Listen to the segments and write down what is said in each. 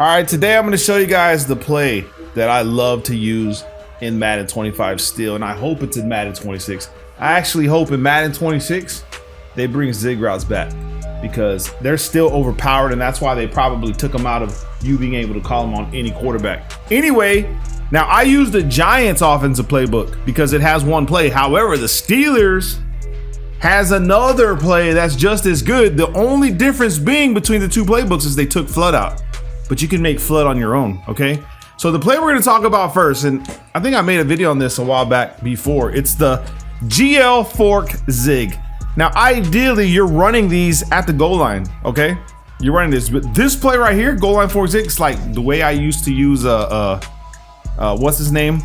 All right, today I'm going to show you guys the play that I love to use in Madden 25 still, and I hope it's in Madden 26. I actually hope in Madden 26 they bring zig routes back because they're still overpowered, and that's why they probably took them out of you being able to call them on any quarterback. Anyway, now I use the Giants offensive playbook because it has one play. However, the Steelers has another play that's just as good. The only difference being between the two playbooks is they took flood out, but you can make flood on your own, okay? So the play we're gonna talk about first, and I think I made a video on this a while back before, it's the GL fork zig. Now, ideally, you're running these at the goal line, okay? You're running this, but this play right here, goal line fork zig, it's like the way I used to use what's his name?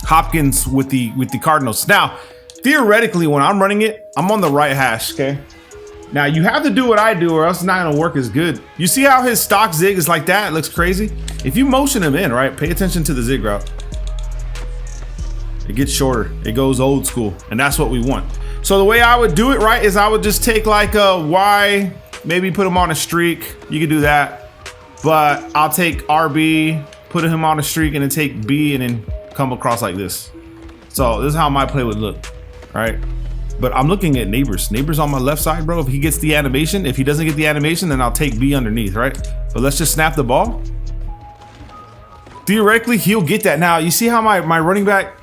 Hopkins with the Cardinals. Now, theoretically, when I'm running it, I'm on the right hash, okay? Now, you have to do what I do or else it's not gonna work as good. You see how his stock zig is like that? It looks crazy. If you motion him in, right, pay attention to the zig route. It gets shorter, it goes old school, and that's what we want. So the way I would do it, right, is I would just take like a Y, maybe put him on a streak. You could do that, but I'll take RB, put him on a streak, and then take B and then come across like this. So this is how my play would look, right? But I'm looking at neighbors. Neighbors on my left side, bro. If he gets the animation, if he doesn't get the animation, then I'll take B underneath, right? But let's just snap the ball. Theoretically, he'll get that. Now, you see how my running back,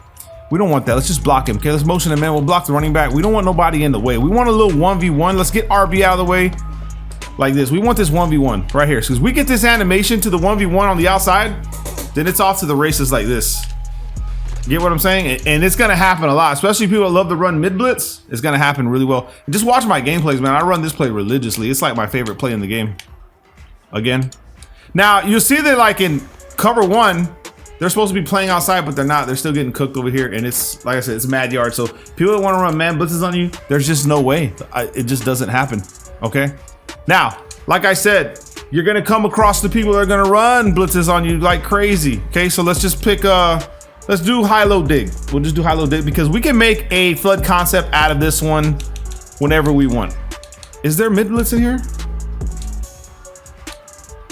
we don't want that. Let's just block him. Okay, let's motion him in. We'll block the running back. We don't want nobody in the way. We want a little 1v1. Let's get RB out of the way like this. We want this 1v1 right here. So as we get this animation to the 1v1 on the outside, then it's off to the races like this. Get what I'm saying? And it's gonna happen a lot, especially people that love to run mid blitz. It's gonna happen really well. And just watch my gameplays, man. I run this play religiously. It's like my favorite play in the game. Again. Now, you'll see that like in cover one, they're supposed to be playing outside, but they're not. They're still getting cooked over here. And it's, like I said, it's mad yard. So people that wanna run man blitzes on you, there's just no way. It just doesn't happen, okay? Now, like I said, you're gonna come across the people that are gonna run blitzes on you like crazy, okay? So let's just pick let's do high-low dig. We'll just do high-low dig because we can make a flood concept out of this one whenever we want. Is there mid blitz in here?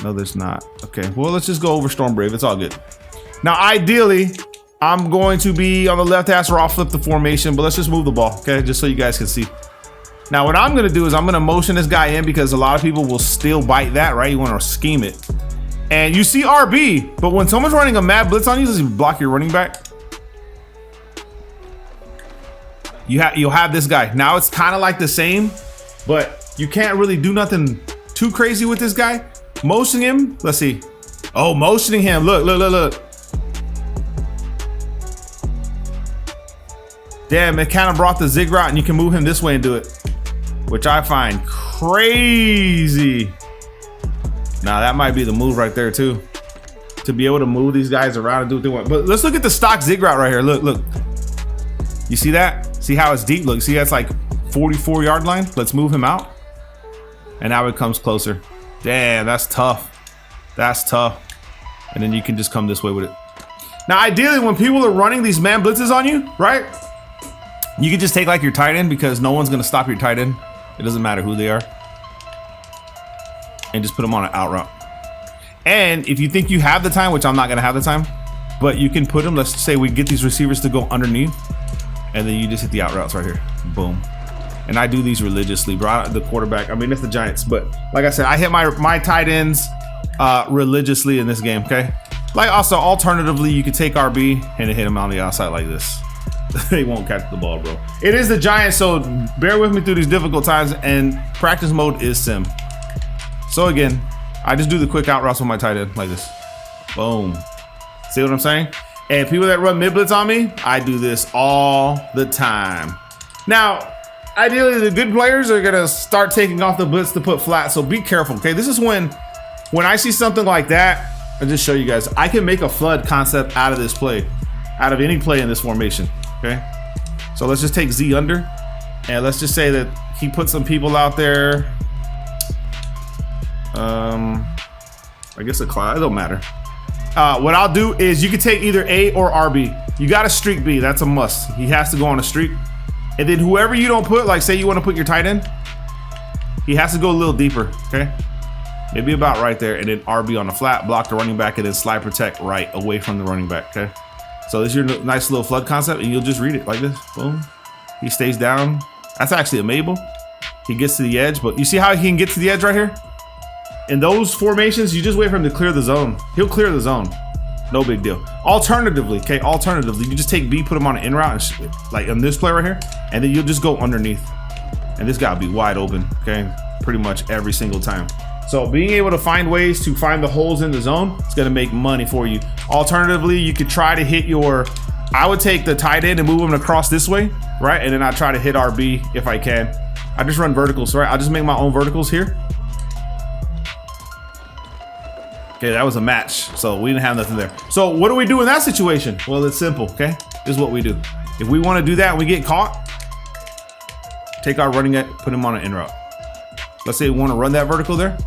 No, there's not. Okay, well, let's just go over Storm Brave. It's all good. Now, ideally, I'm going to be on the left hash or I'll flip the formation, but let's just move the ball, okay? Just so you guys can see. Now, what I'm gonna do is I'm gonna motion this guy in because a lot of people will still bite that, right? You wanna scheme it. And you see RB, but when someone's running a mad blitz on you, does he block your running back? You'll have this guy. Now it's kind of like the same, but you can't really do nothing too crazy with this guy. Motioning him, let's see. Oh, motioning him, look. Damn, it kind of brought the zig route and you can move him this way and do it, which I find crazy. Now that might be the move right there too, to be able to move these guys around and do what they want. But let's look at the stock zig route right here. Look. You see that? See how it's deep? Look, see that's like 44-yard line. Let's move him out. And now it comes closer. Damn, that's tough. That's tough. And then you can just come this way with it. Now, ideally, when people are running these man blitzes on you, right? You can just take like your tight end because no one's gonna stop your tight end. It doesn't matter who they are. And just put them on an out route. And if you think you have the time, which I'm not gonna have the time, but you can put them, let's say we get these receivers to go underneath, and then you just hit the out routes right here. Boom. And I do these religiously, bro. The quarterback, I mean, it's the Giants, but like I said, I hit my tight ends religiously in this game, okay? Like also, alternatively, you could take RB and hit him on the outside like this. They won't catch the ball, bro. It is the Giants, so bear with me through these difficult times, and practice mode is sim. So again, I just do the quick out routes with my tight end like this. Boom. See what I'm saying? And people that run mid blitz on me, I do this all the time. Now, ideally the good players are gonna start taking off the blitz to put flat, so be careful, okay? This is when I see something like that, I'll just show you guys, I can make a flood concept out of this play, out of any play in this formation, okay? So let's just take Z under, and let's just say that he put some people out there. I guess a cloud, it don't matter. What I'll do is you can take either A or RB. You got to streak B, that's a must. He has to go on a streak. And then whoever you don't put, like say you want to put your tight end, he has to go a little deeper, okay? maybe about right there, and then RB on the flat, block the running back, and then slide protect right away from the running back, okay? So this is your nice little flood concept, and you'll just read it like this, boom. He stays down. That's actually a Mabel. He gets to the edge, but you see how he can get to the edge right here? In those formations, you just wait for him to clear the zone. He'll clear the zone. No big deal. Alternatively, okay, you just take B, put him on an in route, and like in this play right here, and then you'll just go underneath. And this guy will be wide open, okay? Pretty much every single time. So being able to find ways to find the holes in the zone, it's gonna make money for you. Alternatively, you could try to hit I would take the tight end and move him across this way, right? And then I try to hit RB if I can. I just run verticals, right? I'll just make my own verticals here. Okay, that was a match, so we didn't have nothing there. So what do we do in that situation? Well, it's simple, okay? This is what we do. If we want to do that and we get caught, take our running it, put him on an in route. Let's say we want to run that vertical there.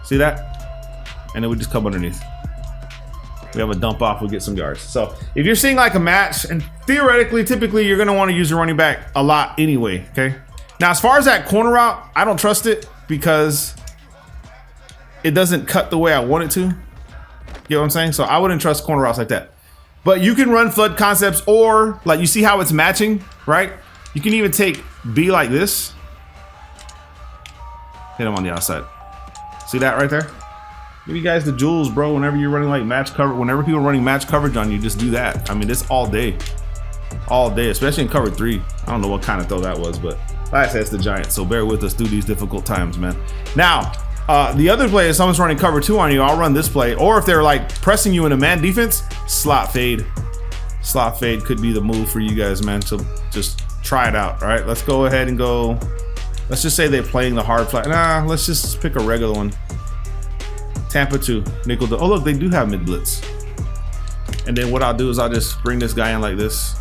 See that? And then we just come underneath. We have a dump off, we get some yards. So if you're seeing like a match, and theoretically, typically you're gonna want to use your running back a lot anyway, okay? Now, as far as that corner route, I don't trust it because it doesn't cut the way I want it to. You know what I'm saying? So I wouldn't trust corner routes like that. But you can run flood concepts, or like you see how it's matching, right? You can even take B like this. Hit him on the outside. See that right there? Give you guys the jewels, bro. Whenever you're running like match cover, whenever people are running match coverage on you, just do that. I mean, it's all day, especially in cover 3. I don't know what kind of throw that was, but like I said, it's the Giants. So bear with us through these difficult times, man. Now, the other play is someone's running cover 2 on you. I'll run this play, or if they're like pressing you in a man defense, slot fade. Slot fade could be the move for you guys, man. So just try it out. All right, let's go ahead and go. Let's just say they're playing the hard flat. Nah, let's just pick a regular one. Tampa 2, nickel. Oh, look, they do have mid blitz. And then what I'll do is I'll just bring this guy in like this.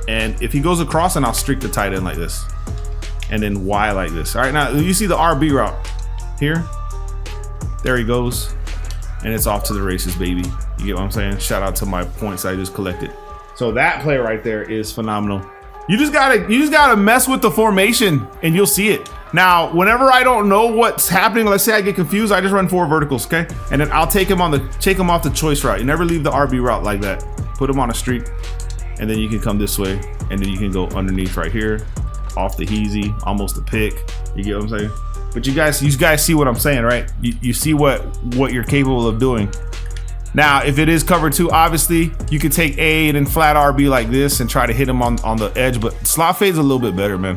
And if he goes across, then I'll streak the tight end like this. And then Y like this. All right, now you see the RB route here. There he goes. And it's off to the races, baby. You get what I'm saying? Shout out to my points I just collected. So that play right there is phenomenal. You just gotta mess with the formation and you'll see it. Now, whenever I don't know what's happening, let's say I get confused, I just run 4 verticals, okay? And then I'll take him off the choice route. You never leave the RB route like that. Put him on a streak, and then you can come this way, and then you can go underneath right here, off the heezy, almost a pick. You get what I'm saying? But you guys see what I'm saying, right? You see what you're capable of doing. Now, if it is cover 2, obviously you could take A and then flat RB like this and try to hit him on the edge, but slot fade's a little bit better, man.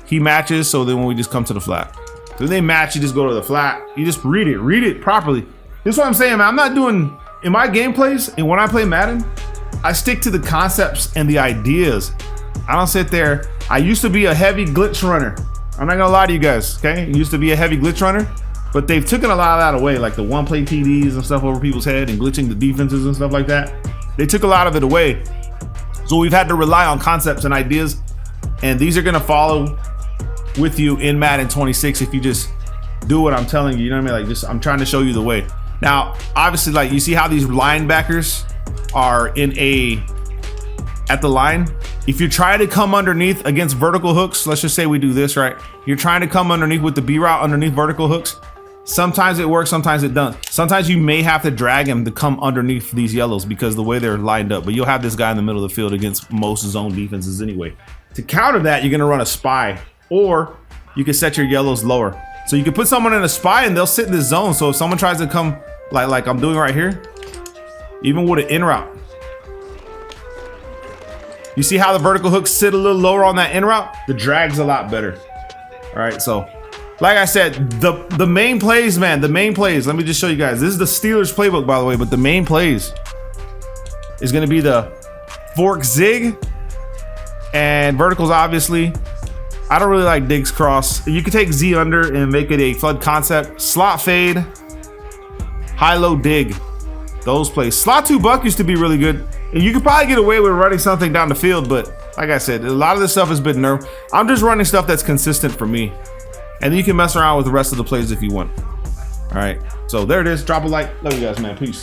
He matches, so then when we just come to the flat. So they match, you just go to the flat. You just read it properly. This is what I'm saying, man. I'm not doing, in my gameplays, and when I play Madden, I stick to the concepts and the ideas. I don't sit there. I used to be a heavy glitch runner. I'm not gonna lie to you guys, okay? I used to be a heavy glitch runner, but they've taken a lot of that away, like the one-play TDs and stuff over people's head and glitching the defenses and stuff like that. They took a lot of it away. So we've had to rely on concepts and ideas, and these are gonna follow with you in Madden 26 if you just do what I'm telling you. You know what I mean? Like, I'm trying to show you the way. Now, obviously, like you see how these linebackers are at the line. If you try to come underneath against vertical hooks, let's just say we do this, right? You're trying to come underneath with the B route underneath vertical hooks. Sometimes it works, sometimes it doesn't. Sometimes you may have to drag him to come underneath these yellows because the way they're lined up, but you'll have this guy in the middle of the field against most zone defenses anyway. To counter that, you're gonna run a spy, or you can set your yellows lower. So you can put someone in a spy and they'll sit in this zone. So if someone tries to come like I'm doing right here, even with an in route, you see how the vertical hooks sit a little lower on that in route? The drag's a lot better. All right, so like I said, the main plays, man, the main plays, let me just show you guys. This is the Steelers playbook, by the way, but the main plays is gonna be the fork zig and verticals, obviously. I don't really like digs cross. You can take Z under and make it a flood concept. Slot fade, high-low dig. Those plays. Slot 2 buck used to be really good. And you could probably get away with running something down the field, but like I said, a lot of this stuff has been nerfed. I'm just running stuff that's consistent for me. And then you can mess around with the rest of the plays if you want. All right, so there it is. Drop a like. Love you guys, man. Peace.